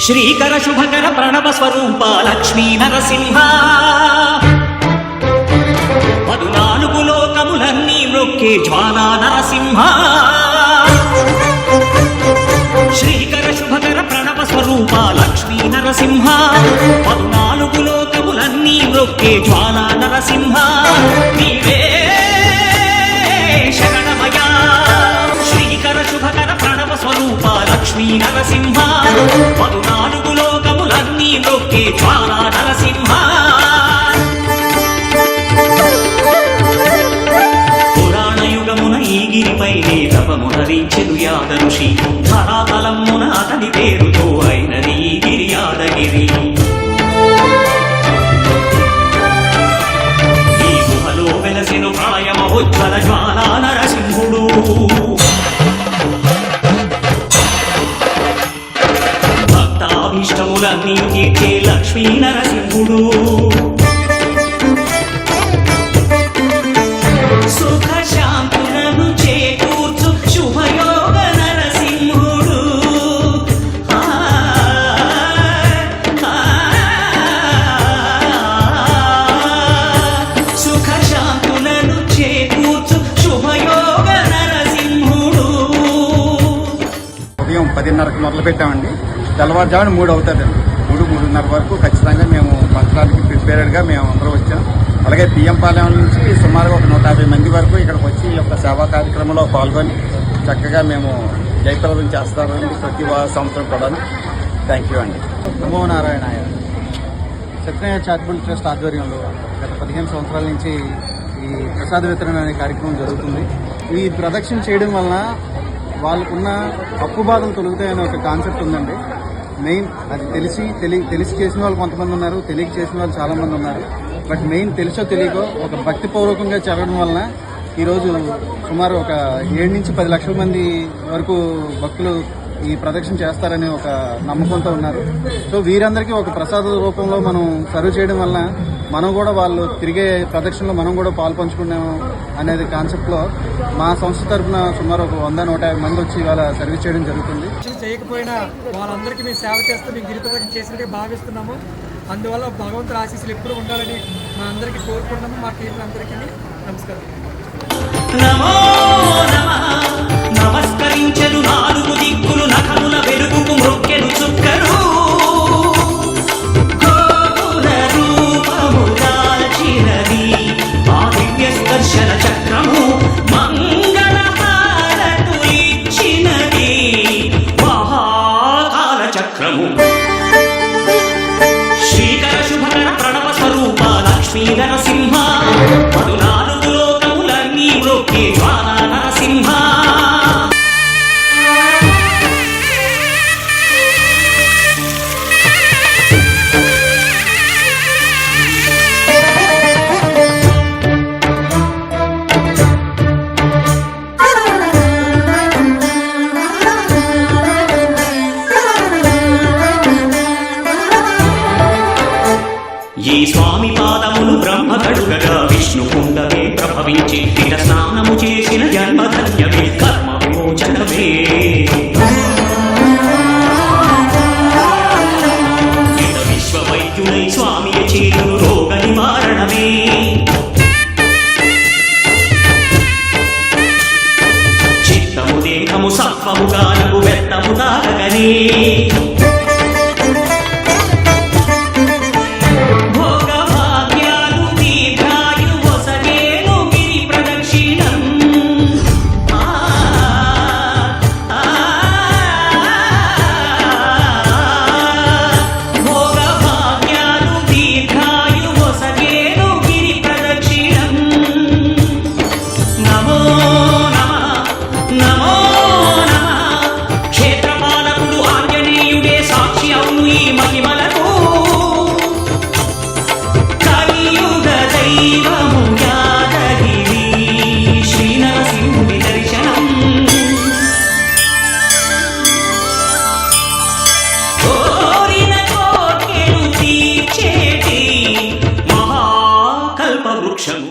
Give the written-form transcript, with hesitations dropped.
శ్రీకర శుభకర ప్రణవ స్వరూప లక్ష్మీ నరసింహ 14 లోకములన్నీ మ్రొక్కే జ్వాలా నరసింహ శ్రీకర శుభకర ప్రణవ స్వరూప లక్ష్మీ నరసింహ 14 లోకములన్నీ మ్రొక్కే జ్వాలా నరసింహ నీవే శరణమయ శ్రీకర శుభకర ప్రణవ స్వరూప లక్ష్మీ నరసింహ 14 లోకములన్నీ మ్రొక్కే జ్వాలా నరసింహ గిరిపైనే తపమునరించెను యాద ఋషి ధరాతలమున అతని పేరుతో అయినది గిరి యాదగిరి ఈ గుహలో వెలసెను ప్రాయమహోజ్వల జ్వాలా నరసింహుడు భక్తాభీష్టములన్నీ తీర్చే లక్ష్మీ నరసింహుడు ఉదయం 10:30కి మొదలు పెట్టామండి. తెల్లవారుజామున 3 అవుతుందండి. 3:30 వరకు ఖచ్చితంగా మేము మంత్రానికి ప్రిపేర్డ్గా మేము అందరూ వచ్చాం. అలాగే బియ్యంపాలెం నుంచి సుమారుగా ఒక 150 మంది వరకు ఇక్కడికి వచ్చి ఈ యొక్క సేవా కార్యక్రమంలో పాల్గొని చక్కగా మేము జయప్రదం చేస్తామని ప్రతి సంవత్సరం కూడా. థ్యాంక్ యూ అండి. నమో నారాయణాయ. సత్యనారాయణ చారిటబుల్ ట్రస్ట్ ఆధ్వర్యంలో గత 15 సంవత్సరాల నుంచి ఈ ప్రసాద వితరణ అనే కార్యక్రమం జరుగుతుంది. ఈ ప్రదక్షిణ చేయడం వలన వాళ్ళకున్న అప్పు బాధలు తొలుగుతాయనే ఒక కాన్సెప్ట్ ఉందండి. మెయిన్ అది తెలిసి చేసిన వాళ్ళు కొంతమంది ఉన్నారు, తెలియక చేసిన వాళ్ళు చాలామంది ఉన్నారు. బట్ మెయిన్ తెలుసో తెలియకో ఒక భక్తిపూర్వకంగా జరగడం వలన ఈరోజు సుమారు ఒక 7 నుంచి 10 లక్షల మంది వరకు భక్తులు ఈ ప్రదక్షిణ చేస్తారనే ఒక నమ్మకంతో ఉన్నారు. సో వీరందరికీ ఒక ప్రసాద రూపంలో మనం సర్వ్ చేయడం వల్ల మనం కూడా వాళ్ళు తిరిగే ప్రదక్షిణలో మనం కూడా పాల్పంచుకున్నాము అనేది కాన్సెప్ట్లో మా సంస్థ తరఫున సుమారు ఒక 100-150 మంది వచ్చి ఇవాళ సర్వీస్ చేయడం జరుగుతుంది. చేయకపోయినా వాళ్ళందరికీ మేము సేవ చేస్తూ మేము గిరి ప్రదక్షిణ చేసినట్టుగా భావిస్తున్నాము. అందువల్ల భగవంతుడి ఆశీస్సులు ఎప్పుడు ఉండాలని మా అందరికీ కోరుకుంటున్నాము. మా టీం అందరికీ నమస్కారం. నమస్కరించెను 4 దిక్కులు నఖముల వెలుగుకు మ్రొక్కెను చుక్కరు గోపుర రూపము దాల్చినది ఆ దివ్య స్పర్శన చక్రము మంగళ హారతులిచ్చినది మహాకాల చక్రము శ్రీకర శుభకర ప్రణవ స్వరూప లక్ష్మీ నరసింహ 14 లోకములన్నీ మ్రొక్కే జ్వాలా నరసింహ ఈ స్వామి పాదములు బ్రహ్మ కడుగగా విష్ణు కుండమే ప్రభవించి ఇట స్నానము చేసిన జన్మధన్యమే కర్మ విమోచనమే ఇట విశ్వవైద్యులై స్వామి చేతులు రోగ నివారణమే చిత్తము దేహము సత్వము కాలము వెత్తము తాగగనే వృక్షము